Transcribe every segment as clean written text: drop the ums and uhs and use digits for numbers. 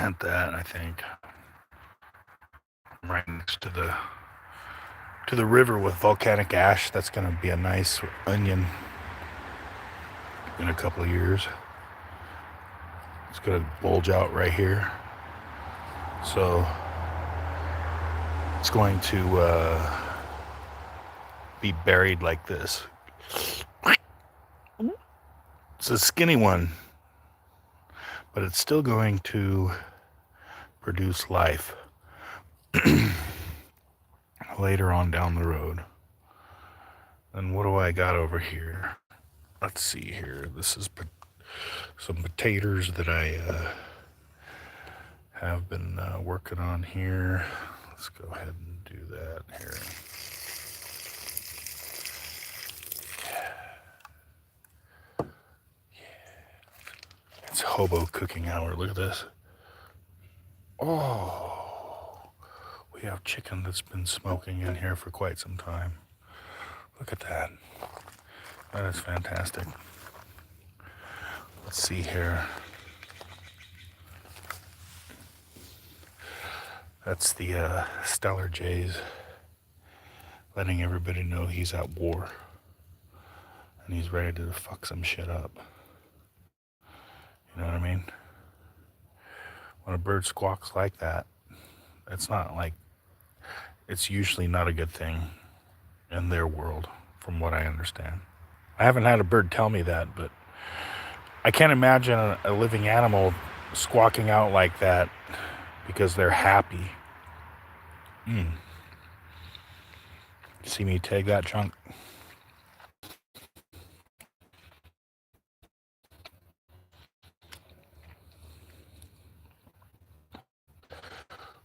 plant that, I think. Right next to the river with volcanic ash. That's going to be a nice onion in a couple of years. It's going to bulge out right here. So it's going to be buried like this. It's a skinny one, but it's still going to produce life later on down the road. And what do I got over here? Let's see here. This is some potatoes that I have been working on here. Let's go ahead and do that here. It's hobo cooking hour. Look at this. Oh, we have chicken that's been smoking in here for quite some time. Look at that. That is fantastic. Let's see here. That's the Stellar Jays letting everybody know he's at war. And he's ready to fuck some shit up. You know what I mean? When a bird squawks like that, it's usually not a good thing in their world, from what I understand. I haven't had a bird tell me that, but I can't imagine a living animal squawking out like that because they're happy. See me tag that chunk?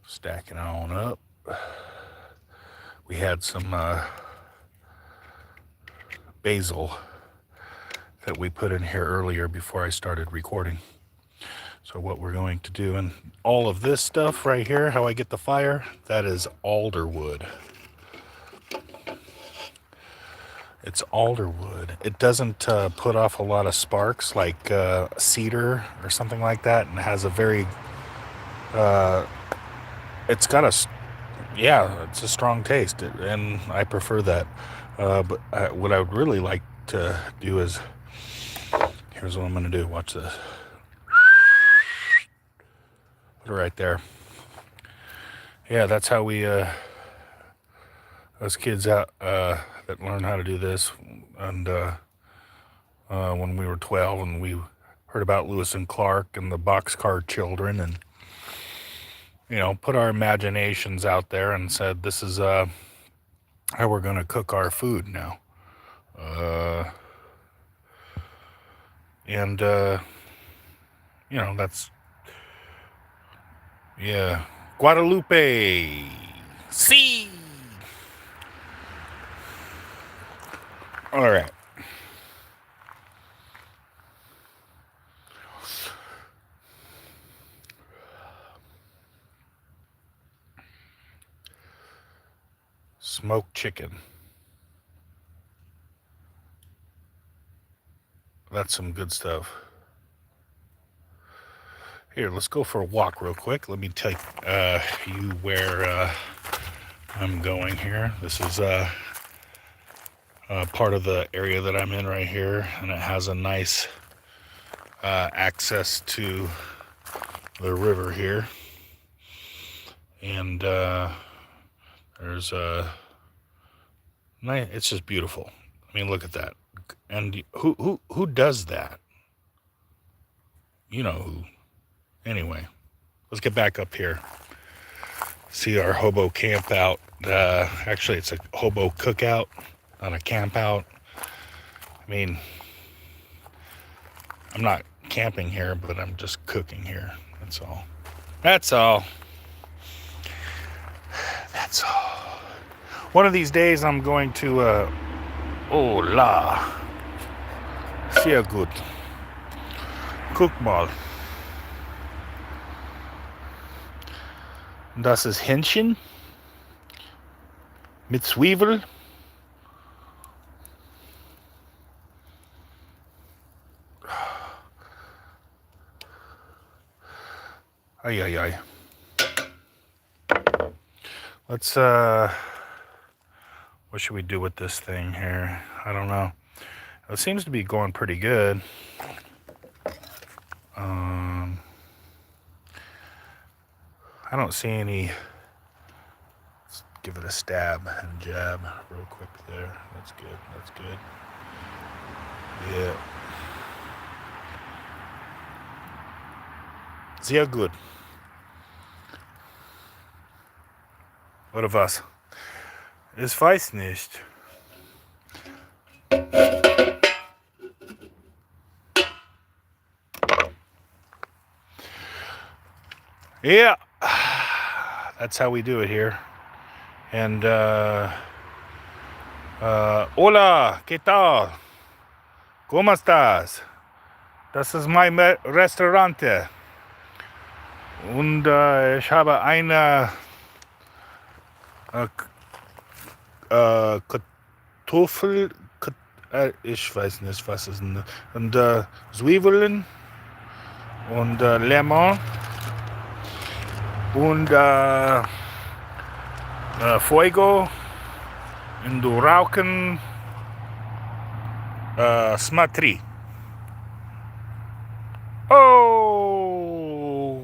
Stacking on up. We had some basil that we put in here earlier before I started recording. So what we're going to do, and all of this stuff right here, how I get the fire, that is alder wood. It's alder wood. It doesn't put off a lot of sparks like cedar or something like that, and has a very, it's got it's a strong taste, and I prefer that. But what I would really like to do is, here's what I'm going to do. Watch this. Put it right there. Yeah, that's how we, us kids out that learn how to do this, and when we were 12, and we heard about Lewis and Clark and the Boxcar Children, and put our imaginations out there and said, this is how we're going to cook our food now. And that's, yeah, Guadalupe. See. All right. Smoked chicken. That's some good stuff. Here, let's go for a walk real quick. Let me take you where I'm going here. This is part of the area that I'm in right here, and it has a nice access to the river here. And there's a nice, it's just beautiful. I mean, look at that. And who does that? You know who. Anyway, let's get back up here. See our hobo camp out. Actually, it's a hobo cookout, not a camp out. I mean, I'm not camping here, but I'm just cooking here. That's all. That's all. That's all. One of these days, I'm going to, oh la, sehr gut. Guck mal. Das ist Hähnchen mit Zwiebel. Ay, ay, ay. Let's, what should we do with this thing here? I don't know. It seems to be going pretty good. I don't see any. Let's give it a stab and jab real quick there. That's good. That's good. Yeah. Sehr gut. Oder was? Ich weiß nicht. Yeah. That's how we do it here. And, hola, ¿qué tal? ¿Cómo estás? Das ist mein Restaurante. Und ich habe eine Kartoffel, ich weiß nicht, was ist denn, und Zwiebeln und Lemon und Fuego und Rauchen Smatri. Oh,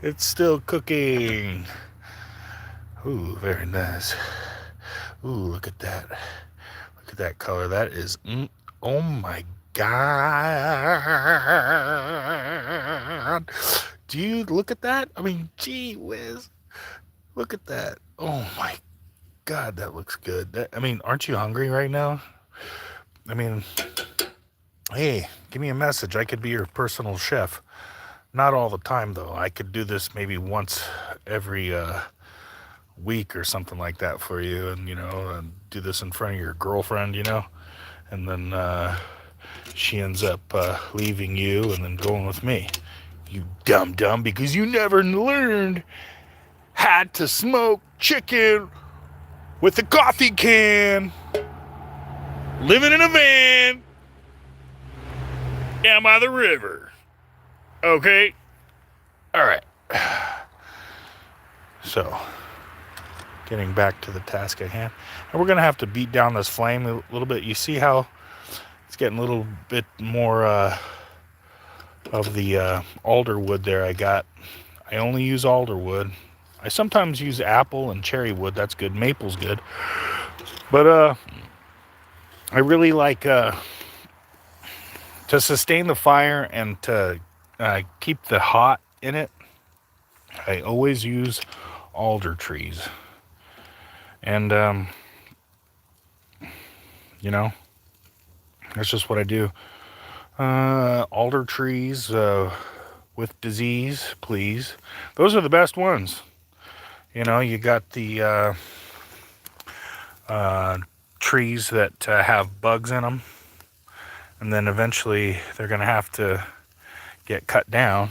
it's still cooking. Ooh, very nice. Ooh, look at that. Look at that color. That is, oh my God. Do you look at that? I mean, gee whiz. Look at that. Oh my God, that looks good. I mean, aren't you hungry right now? I mean, hey, give me a message. I could be your personal chef. Not all the time, though. I could do this maybe once every week or something like that for you, and and do this in front of your girlfriend, and then she ends up leaving you and then going with me. You dumb, because you never learned how to smoke chicken with a coffee can, living in a van down by the river. Okay? All right. So, getting back to the task at hand. And we're going to have to beat down this flame a little bit. You see how it's getting a little bit more of the alder wood there I got. I only use alder wood. I sometimes use apple and cherry wood. That's good. Maple's good. But I really like to sustain the fire and to keep the hot in it. I always use alder trees. And, that's just what I do. Alder trees with disease, please. Those are the best ones. You got the trees that have bugs in them. And then eventually they're going to have to get cut down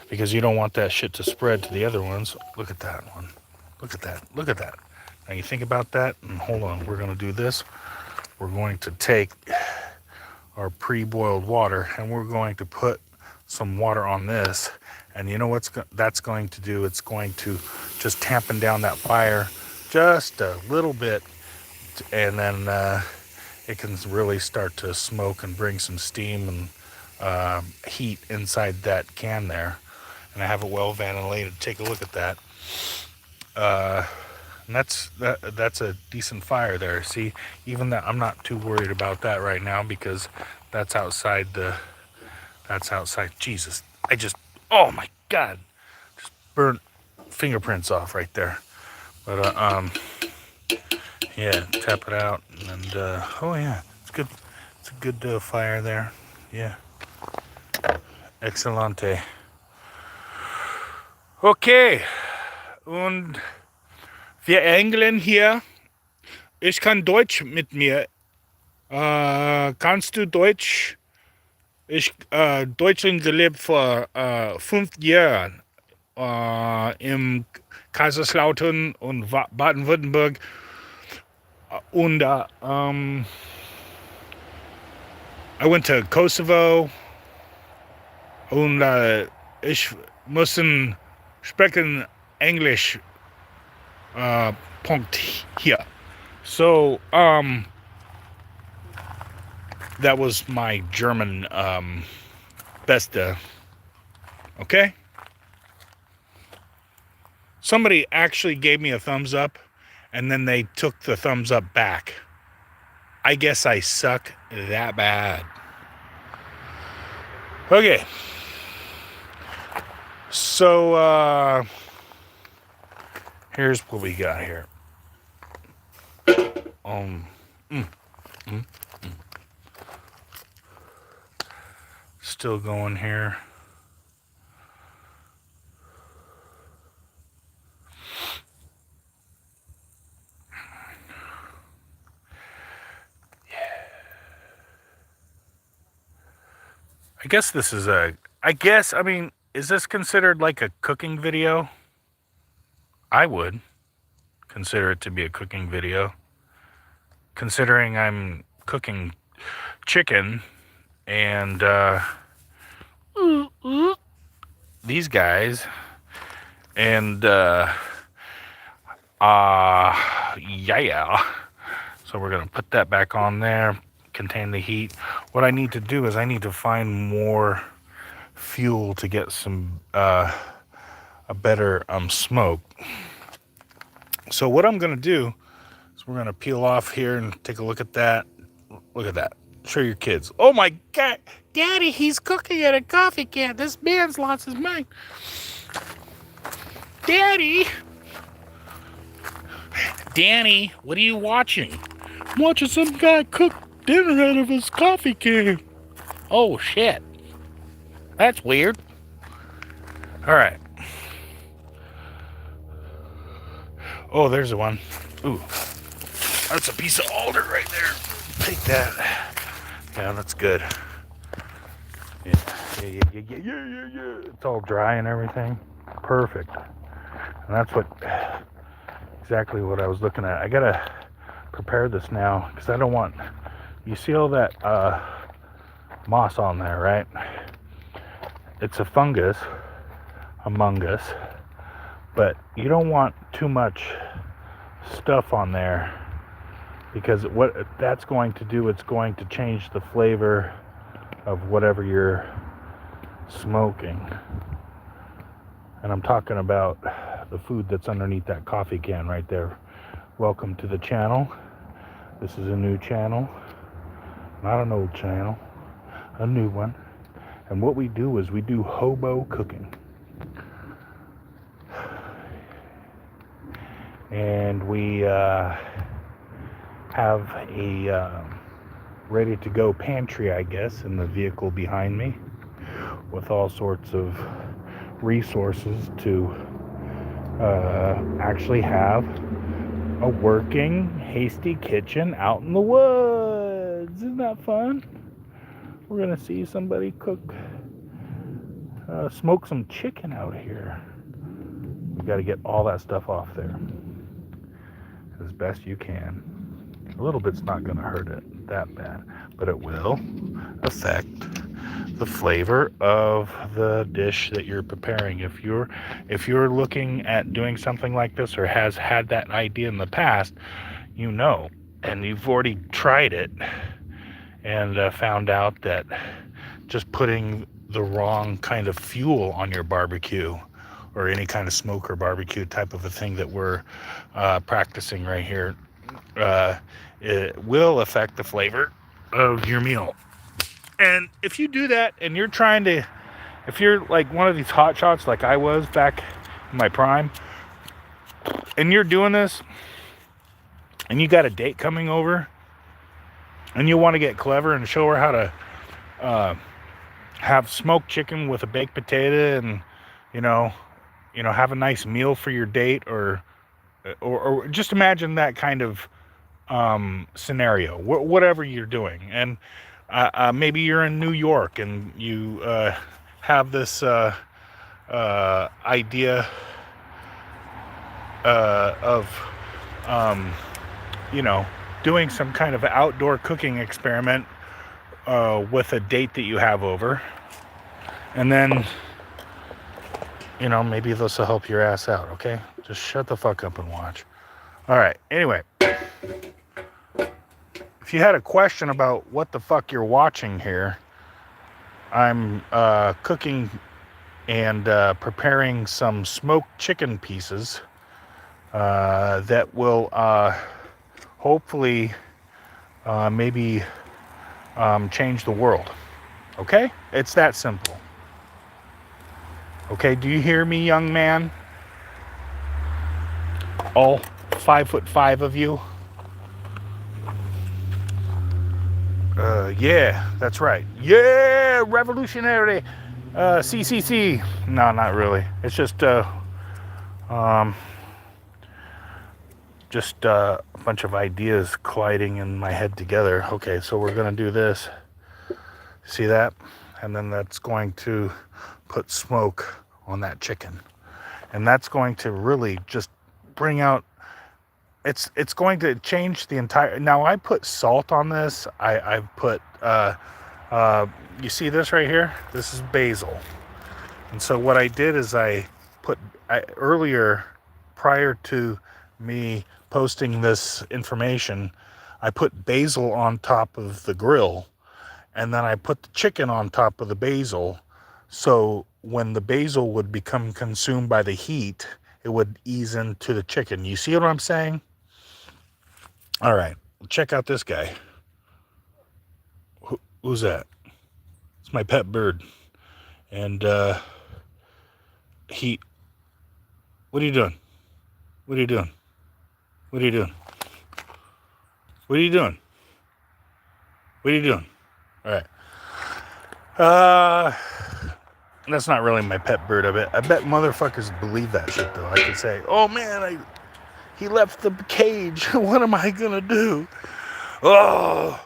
because you don't want that shit to spread to the other ones. Look at that one. Look at that. Look at that. Now you think about that, and hold on. We're going to do this. We're going to take our pre-boiled water, and we're going to put some water on this. And you know what's that's going to do? It's going to just tampen down that fire just a little bit, and then it can really start to smoke and bring some steam and heat inside that can there. And I have it well ventilated. Take a look at that. And that's a decent fire there. See, even that, I'm not too worried about that right now because that's outside. Jesus, oh my God, just burnt fingerprints off right there. But yeah, tap it out, and oh yeah, it's good. It's a good fire there. Yeah, excelente. Okay, und wir Engländer hier. Ich kann Deutsch mit mir. Kannst du Deutsch? Ich Deutschland gelebt vor 5 Jahren im Kaiserslautern und Baden-Württemberg. Und I went to Kosovo. Und ich müssen sprechen English Punkt hier. So, that was my German beste. Okay? Somebody actually gave me a thumbs up, and then they took the thumbs up back. I guess I suck that bad. Okay. So, here's what we got here. Still going here. I guess this is I mean, is this considered like a cooking video? I would consider it to be a cooking video, considering I'm cooking chicken and these guys and yeah. So we're gonna put that back on there, contain the heat. What I need to do is I need to find more fuel to get some a better smoke. So what I'm gonna do is we're gonna peel off here and take a look at that. Look at that. Show your kids. Oh my God, Daddy, he's cooking at a coffee can. This man's lost his mind. Daddy, Danny, what are you watching? I'm watching some guy cook dinner out of his coffee can. Oh shit. That's weird. All right. Oh, there's the one. Ooh, that's a piece of alder right there. Take that. Yeah, that's good. Yeah. It's all dry and everything. Perfect. And that's exactly what I was looking at. I gotta prepare this now because I don't want. You see all that moss on there, right? It's a fungus, among us, but you don't want too much stuff on there because what that's going to do, it's going to change the flavor of whatever you're smoking. And I'm talking about the food that's underneath that coffee can right there. Welcome to the channel. This is a new channel, not an old channel, a new one. And what we do is we do hobo cooking. And we have a ready to go pantry, I guess, in the vehicle behind me with all sorts of resources to actually have a working, hasty kitchen out in the woods. Isn't that fun? We're gonna see somebody cook, smoke some chicken out here. You got to get all that stuff off there as best you can. A little bit's not going to hurt it that bad, but it will affect the flavor of the dish that you're preparing. If you're looking at doing something like this or has had that idea in the past, you know, and you've already tried it and found out that just putting the wrong kind of fuel on your barbecue or any kind of smoke or barbecue type of a thing that we're practicing right here, it will affect the flavor of your meal. And if you do that and you're trying to, if you're like one of these hot shots like I was back in my prime, and you're doing this, and you got a date coming over, and you want to get clever and show her how to have smoked chicken with a baked potato and, you know, have a nice meal for your date, or just imagine that kind of scenario, whatever you're doing. And maybe you're in New York and you have this idea of doing some kind of outdoor cooking experiment with a date that you have over, and then you know, maybe this will help your ass out, okay? Just shut the fuck up and watch. All right, anyway. If you had a question about what the fuck you're watching here, I'm cooking and preparing some smoked chicken pieces that will hopefully maybe change the world. Okay? It's that simple. Okay, do you hear me, young man? All 5'5" of you? Yeah, that's right. Yeah, revolutionary. CCC. No, not really. It's just um, a bunch of ideas colliding in my head together. Okay, so we're gonna do this. See that? And then that's going to put smoke on that chicken. And that's going to really just bring out, it's going to change the entire, now I put salt on this. I've put, you see this right here? This is basil. And so what I did is earlier, prior to me posting this information, I put basil on top of the grill, and then I put the chicken on top of the basil, so when the basil would become consumed by the heat, it would ease into the chicken. You see what I'm saying? All right, check out this guy. Who's that? It's my pet bird. And what are you doing? What are you doing? What are you doing? What are you doing? What are you doing? All right. That's not really my pet bird. I bet motherfuckers believe that shit though. I could say, oh man, he left the cage. What am I gonna do? Oh,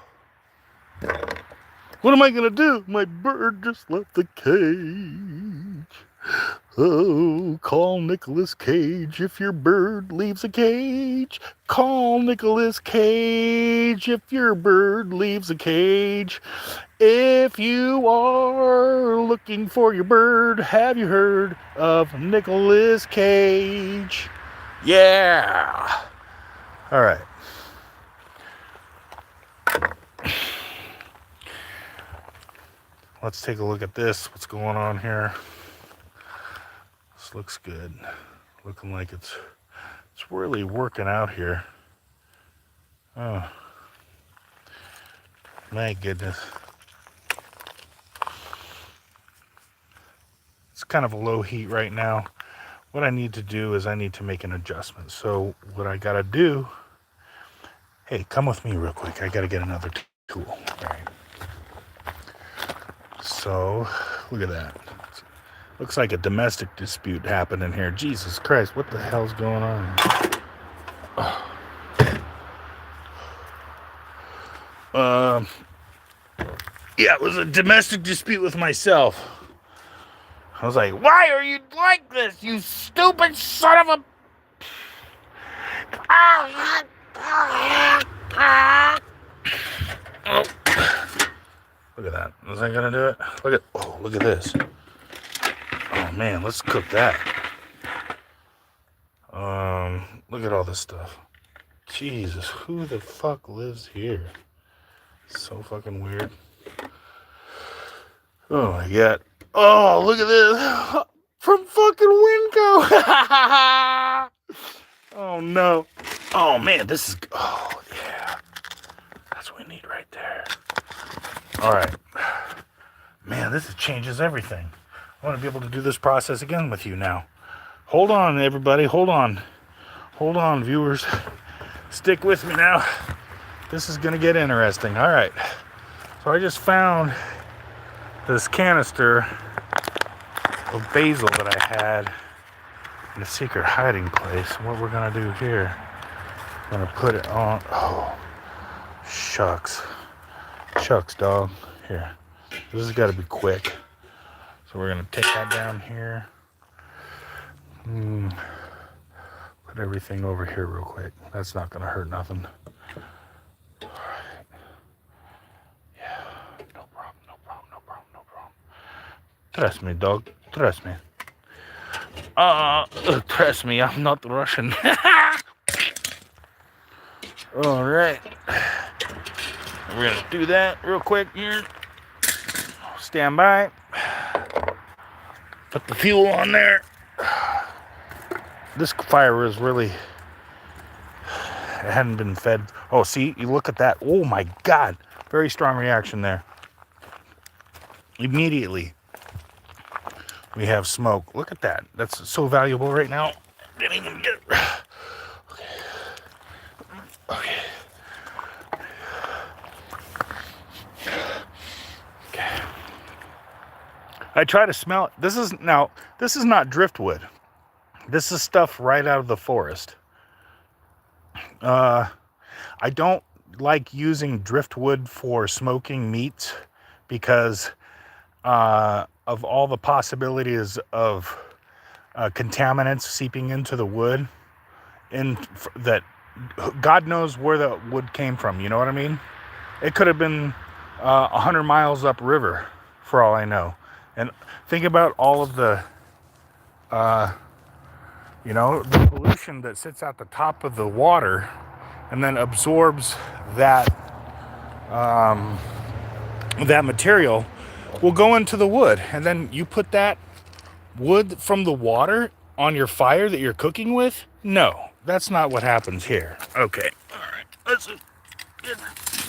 what am I gonna do? My bird just left the cage. Oh, call Nicolas Cage if your bird leaves a cage. Call Nicolas Cage if your bird leaves a cage. If you are looking for your bird, have you heard of Nicolas Cage? Yeah. All right. Let's take a look at this. What's going on here? This looks good. Looking like it's really working out here. Oh, my goodness. It's kind of a low heat right now. What I need to do is I need to make an adjustment. So what I gotta do, hey, come with me real quick. I gotta get another tool. All right. So look at that. Looks like a domestic dispute happened in here. Jesus Christ, what the hell's going on? Yeah, it was a domestic dispute with myself. I was like, why are you like this, you stupid son of a... Oh. Look at that. Was I gonna do it? Look at this. Oh man, let's cook that. Look at all this stuff. Jesus, who the fuck lives here? So fucking weird. Oh my god. Oh, look at this. From fucking Winco. Oh no. Oh man, this is... Oh yeah. That's what we need right there. Alright. Man, this changes everything. I want to be able to do this process again with you now. Hold on, everybody. Hold on. Hold on, viewers. Stick with me now. This is going to get interesting. Alright. So I just found this canister of basil that I had in a secret hiding place. And what we're going to do here, I'm going to put it on. Oh, shucks. Shucks, dog. Here. This has got to be quick. So we're going to take that down here. Put everything over here real quick. That's not going to hurt nothing. All right. Yeah. No problem. Trust me, dog. Trust me. Trust me, I'm not Russian. All right. We're going to do that real quick here. Stand by. Put the fuel on there. This fire was really, it hadn't been fed. Oh, see, you look at that. Oh my God. Very strong reaction there. Immediately, we have smoke. Look at that. That's so valuable right now. Didn't even get it. Okay. Okay. I try to smell it. This is not driftwood. This is stuff right out of the forest. I don't like using driftwood for smoking meats because of all the possibilities of contaminants seeping into the wood, and that God knows where the wood came from. You know what I mean? It could have been 100 miles upriver, for all I know. And think about all of the, the pollution that sits at the top of the water, and then absorbs that that material will go into the wood, and then you put that wood from the water on your fire that you're cooking with? No, that's not what happens here. Okay, all right, let's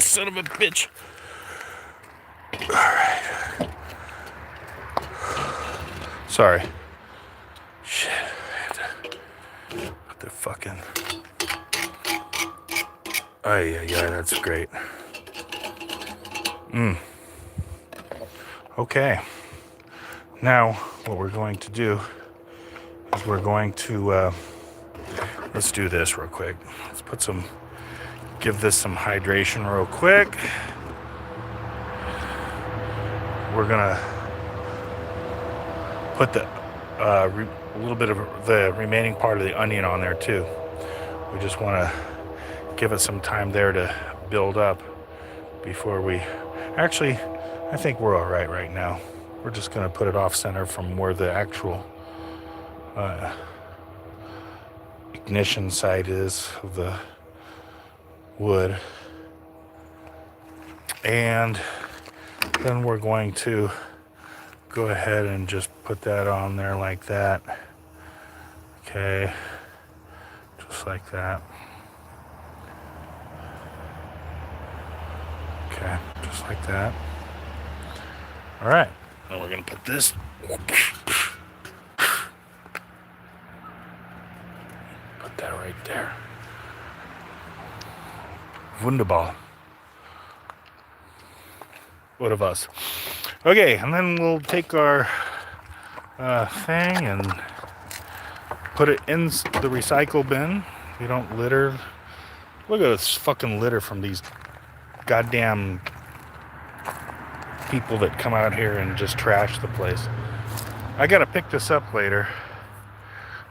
son of a bitch. All right, sorry. Shit, I have to put the fucking. Oh yeah, that's great. Okay. Now, what we're going to do is we're going to, let's do this real quick. Let's give this some hydration real quick. We're gonna put a little bit of the remaining part of the onion on there too. We just want to give it some time there to build up before we, actually, I think we're all right now. We're just going to put it off center from where the actual ignition site is of the wood. And then we're going to go ahead and just put that on there like that. Okay, just like that. Okay, just like that. All right, now we're gonna put this. Put that right there. Wunderbar. What of us? Okay, and then we'll take our thing and put it in the recycle bin. We don't litter. Look at this fucking litter from these goddamn people that come out here and just trash the place. I gotta pick this up later.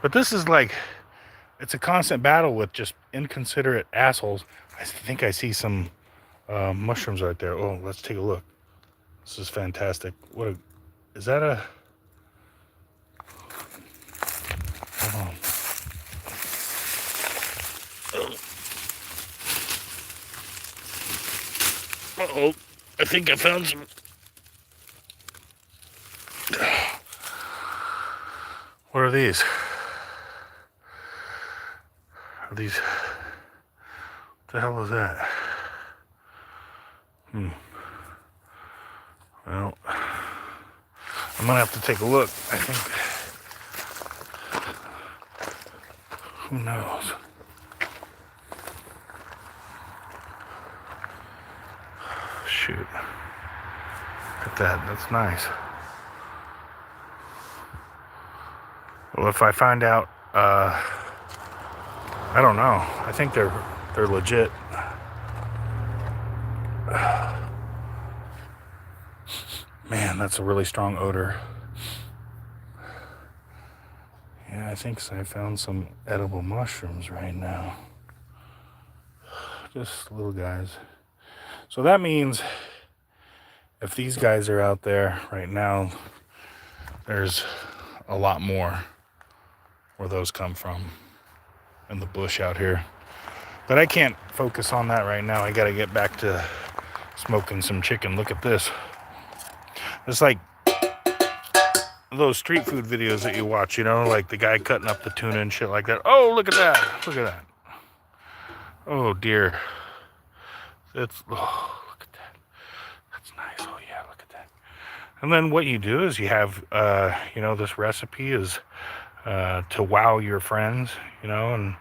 But this is like, it's a constant battle with just inconsiderate assholes. I think I see some mushrooms right there. Oh, let's take a look. This is fantastic. Is that a... Hold on. Uh-oh. I think I found some... What are these? Are these... What the hell is that? Well, I'm gonna have to take a look. I think... Who knows? Shoot. Look at that. That's nice. Well, if I find out, I don't know. I think they're legit. Man, that's a really strong odor. Yeah, I think I found some edible mushrooms right now. Just little guys. So that means if these guys are out there right now, there's a lot more. where those come from in the bush out here. But I can't focus on that right now. I got to get back to smoking some chicken. Look at this. It's like those street food videos that you watch, you know, like the guy cutting up the tuna and shit like that. Oh, look at that. Look at that. Oh, dear. It's, oh, look at that. That's nice. Oh, yeah, look at that. And then what you do is you have, you know, this recipe is to wow your friends, you know, and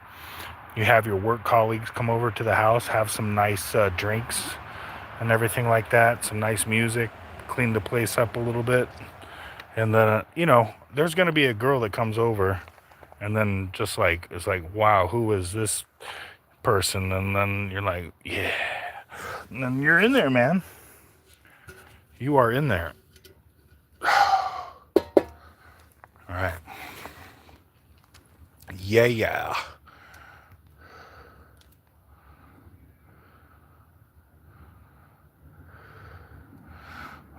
you have your work colleagues come over to the house, have some nice drinks and everything like that, some nice music, clean the place up a little bit. And then, you know, there's going to be a girl that comes over and then just like, it's like, wow, who is this person? And then you're like, yeah. And then you're in there, man. You are in there. All right. Yeah, yeah.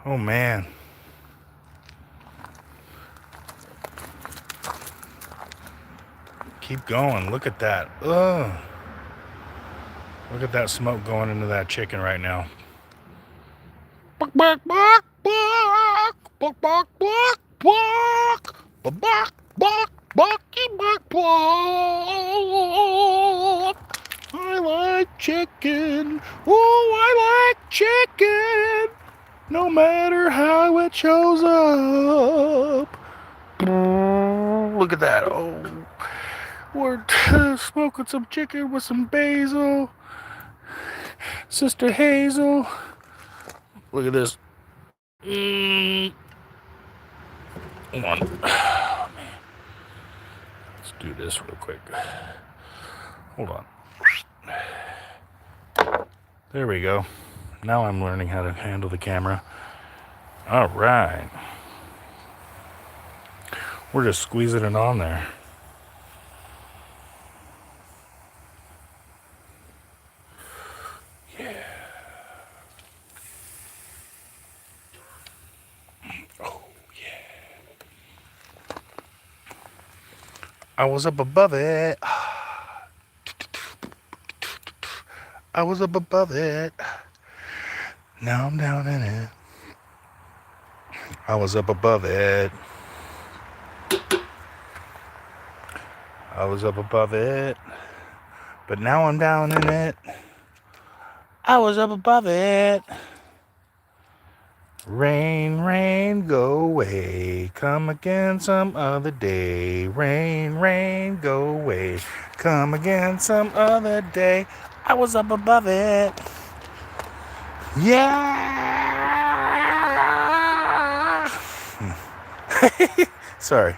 Oh, man. Keep going. Look at that. Ugh. Look at that smoke going into that chicken right now. Bark, bark, bark, bark, bark, bark, bark, bark, bark, bark, barky, bark, bark. I like chicken. Oh, I like chicken. No matter how it shows up. Look at that. Oh, we're smoking some chicken with some basil. Sister Hazel. Look at this. Hold on. Oh, man. Let's do this real quick. Hold on. There we go. Now I'm learning how to handle the camera. All right. We're just squeezing it on there. Yeah. Oh, yeah. I was up above it. I was up above it. Now I'm down in it. I was up above it. I was up above it. But now I'm down in it. I was up above it. Rain, rain, go away. Come again some other day. Rain, rain, go away. Come again some other day. I was up above it. Yeah. Sorry.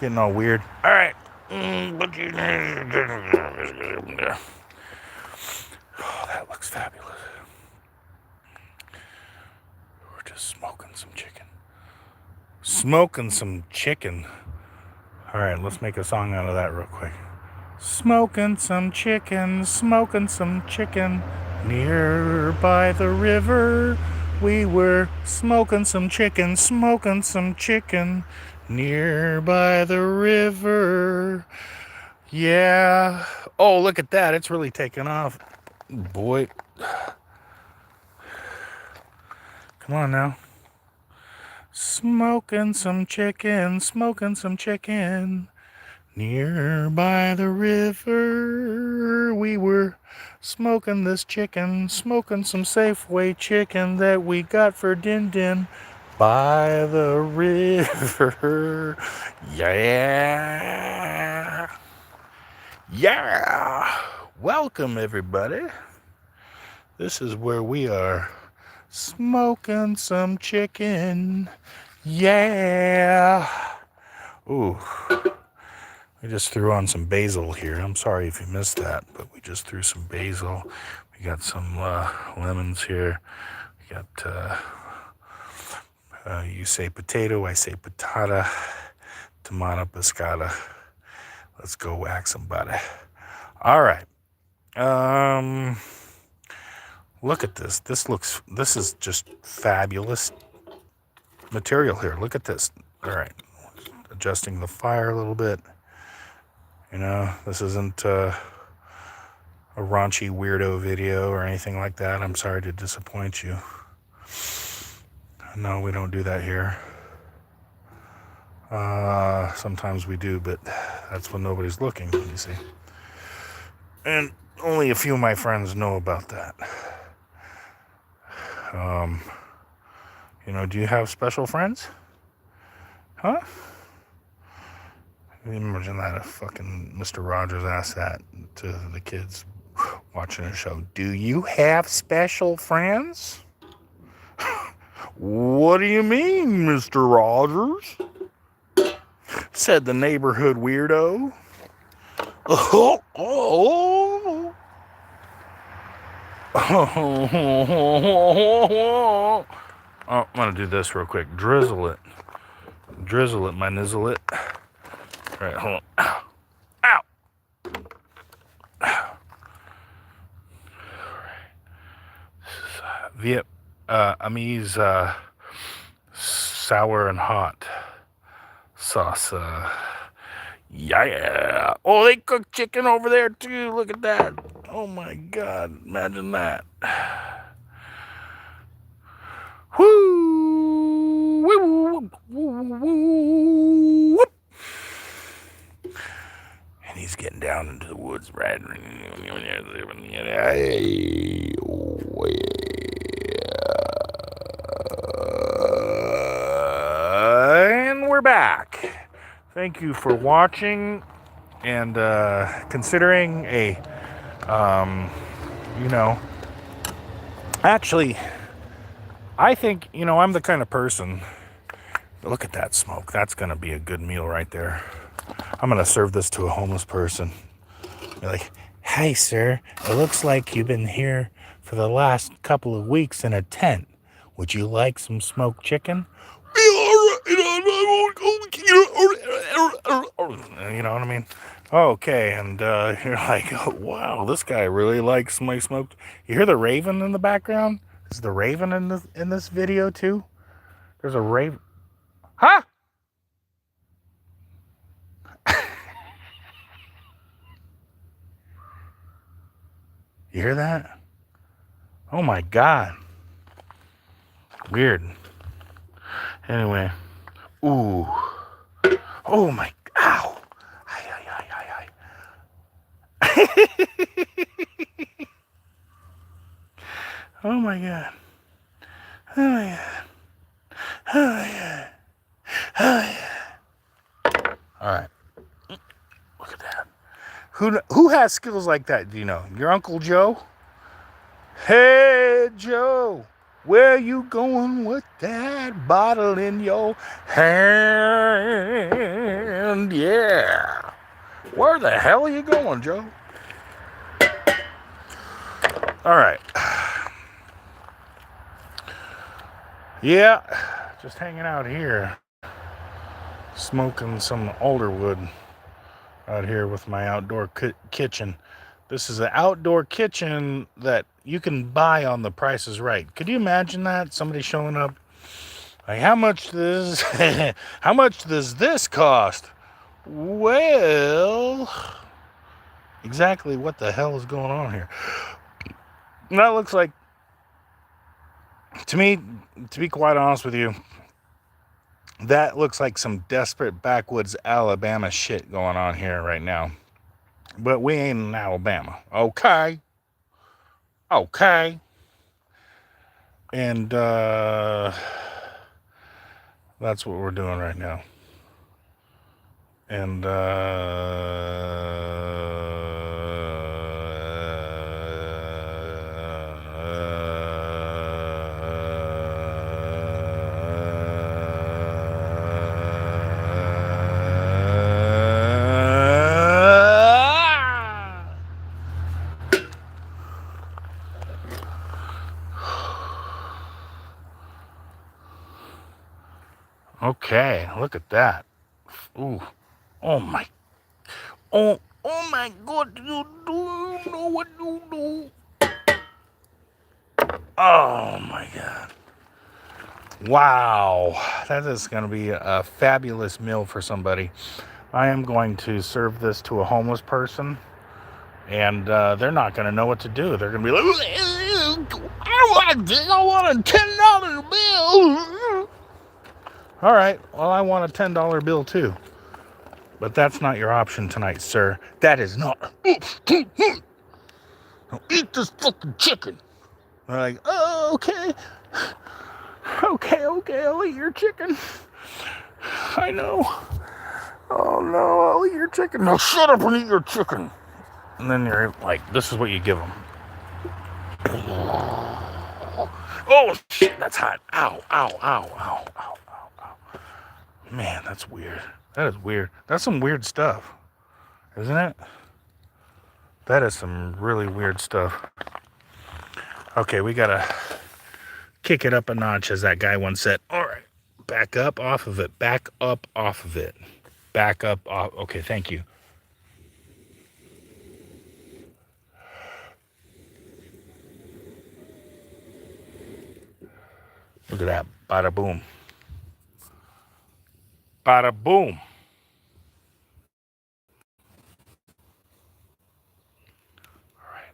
Getting all weird. All right. Oh, that looks fabulous. We're just smoking some chicken. Smoking some chicken. All right, let's make a song out of that real quick. Smoking some chicken, smoking some chicken. Near by the river, we were smoking some chicken, smoking some chicken. Near by the river. Yeah. Oh, look at that. It's really taken off. Boy. Come on now. Smoking some chicken, smoking some chicken. Near by the river, we were smoking this chicken, smoking some Safeway chicken that we got for Din Din by the river. Yeah. Yeah. Welcome, everybody. This is where we are smoking some chicken. Yeah. Ooh. We just threw on some basil here. I'm sorry if you missed that, but we just threw some basil. We got some lemons here. We got, you say potato, I say patata, tomato pescata. Let's go whack somebody. All right. Look at this. This is just fabulous material here. Look at this. All right. Adjusting the fire a little bit. You know, this isn't a raunchy weirdo video or anything like that. I'm sorry to disappoint you. No, we don't do that here. Sometimes we do, but that's when nobody's looking, you see. And only a few of my friends know about that. You know, do you have special friends? Huh? Imagine that if fucking Mr. Rogers asked that to the kids watching a show. Do you have special friends? What do you mean, Mr. Rogers? Said the neighborhood weirdo. Oh, oh, oh. I'm gonna do this real quick. Drizzle it, my nizzle it. All right, hold on. Ow, ow. Vietnamese sour and hot sauce. Yeah. Oh, they cook chicken over there too. Look at that. Oh my God. Imagine that. Woo! Woo! Woo! And he's getting down into the woods, right? And we're back. Thank you for watching and considering a, you know, actually, I think, you know, I'm the kind of person, look at that smoke. That's going to be a good meal right there. I'm going to serve this to a homeless person. Be like, hey, sir, it looks like you've been here for the last couple of weeks in a tent. Would you like some smoked chicken? You know what I mean? Okay, and you're like, oh, wow, this guy really likes my smoked. You hear the raven in the background? Is the raven in this video too? There's a raven. Huh? You hear that? Oh my God. Weird. Anyway. Ooh. Oh my. Ow. Oh my God. Oh my God. Oh my God. Oh my God. All right. Look at that. Who has skills like that? Do you know? Your Uncle Joe? Hey, Joe. Where you going with that bottle in your hand? Yeah. Where the hell are you going, Joe? All right. Yeah, just hanging out here, smoking some alder wood out here with my outdoor kitchen. This is an outdoor kitchen that you can buy on The Price is Right. Could you imagine that? Somebody showing up, like, how much does this cost? Well, exactly what the hell is going on here? That looks like, to me, to be quite honest with you, that looks like some desperate backwoods Alabama shit going on here right now. But we ain't in Alabama. Okay. And that's what we're doing right now. And okay, look at that. Ooh. Oh my God, you do know what you do. Oh my God. Wow, that is going to be a fabulous meal for somebody. I am going to serve this to a homeless person, and they're not going to know what to do. They're going to be like, I want a $10 bill. All right, well, I want a $10 bill too. But that's not your option tonight, sir. That is not. Now eat this fucking chicken. They're like, oh, okay. Okay, I'll eat your chicken. I know. Oh, no, I'll eat your chicken. Now shut up and eat your chicken. And then you're like, this is what you give them. Oh, shit, that's hot. Ow, ow, ow, ow, ow, ow, ow. Man, that's weird. That is weird. That's some weird stuff, isn't it? That is some really weird stuff. Okay, we gotta kick it up a notch, as that guy once said. All right, back up off of it. Back up off of it. Back up off. Okay, thank you. Look at that. Bada boom. Bada boom. All right.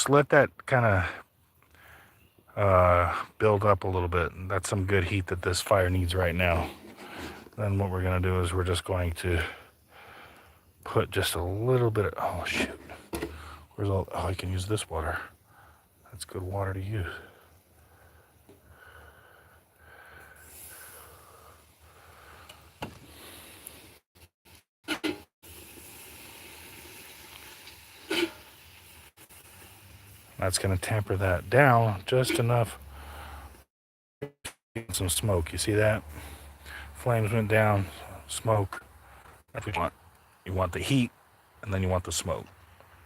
Let that kind of build up a little bit. That's some good heat that this fire needs right now. Then what we're going to do is we're just going to put just a little bit of, oh shoot. Where's all, oh, I can use this water. That's good water to use. That's going to temper that down just enough. Some smoke, you see that? Flames went down, smoke. That's what you want. You want the heat, and then you want the smoke.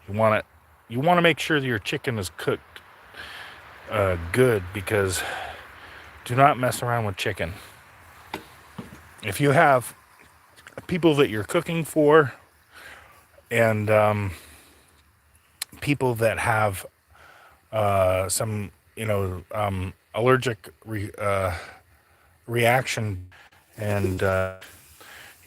You want to make sure that your chicken is cooked good, because do not mess around with chicken. If you have people that you're cooking for, and people that have some, allergic reaction, and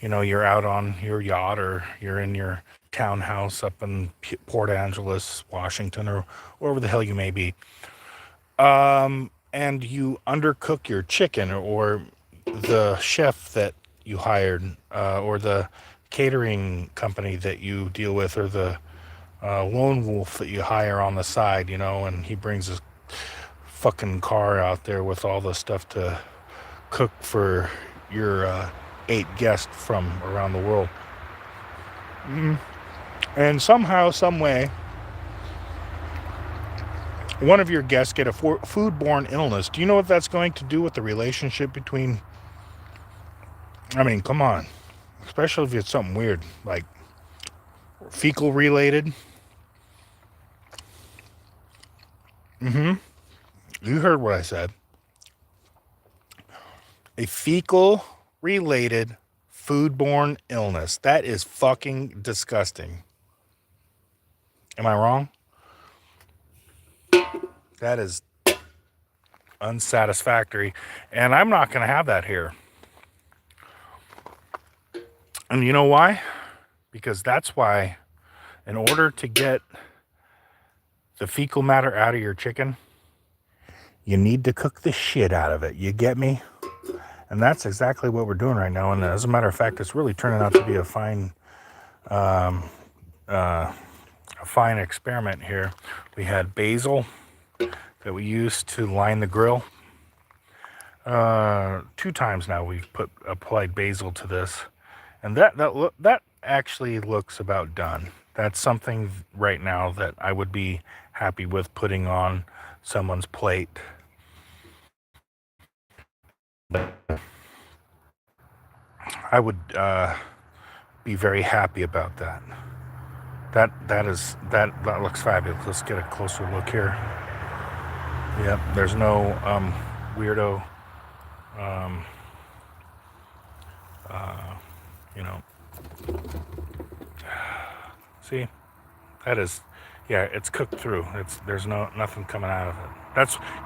you're out on your yacht, or you're in your townhouse up in Port Angeles, Washington, or wherever the hell you may be, and you undercook your chicken, or the chef that you hired, or the catering company that you deal with, or the lone wolf that you hire on the side, and he brings his fucking car out there with all the stuff to cook for your 8 guests from around the world. And somehow, some way, one of your guests get a foodborne illness. Do you know what that's going to do with the relationship between, I mean, come on, especially if it's something weird, like fecal related. You heard what I said. A fecal related foodborne illness. That is fucking disgusting. Am I wrong? That is unsatisfactory. And I'm not going to have that here. And you know why? Because that's why, in order to get the fecal matter out of your chicken, you need to cook the shit out of it. You get me? And that's exactly what we're doing right now. And as a matter of fact, it's really turning out to be a fine experiment here. We had basil that we used to line the grill. 2 times now we've applied basil to this, and that actually looks about done. That's something right now that I would be happy with putting on someone's plate. I would be very happy about that. That looks fabulous. Let's get a closer look here. Yep, there's no weirdo see, that is, yeah, it's cooked through. There's nothing coming out of it.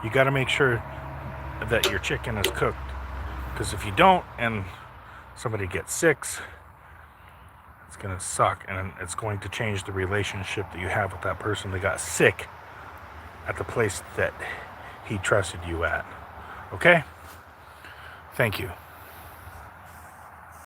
You got to make sure that your chicken is cooked, because if you don't, and somebody gets sick, it's going to suck, and it's going to change the relationship that you have with that person that got sick at the place that he trusted you at. Okay? Thank you.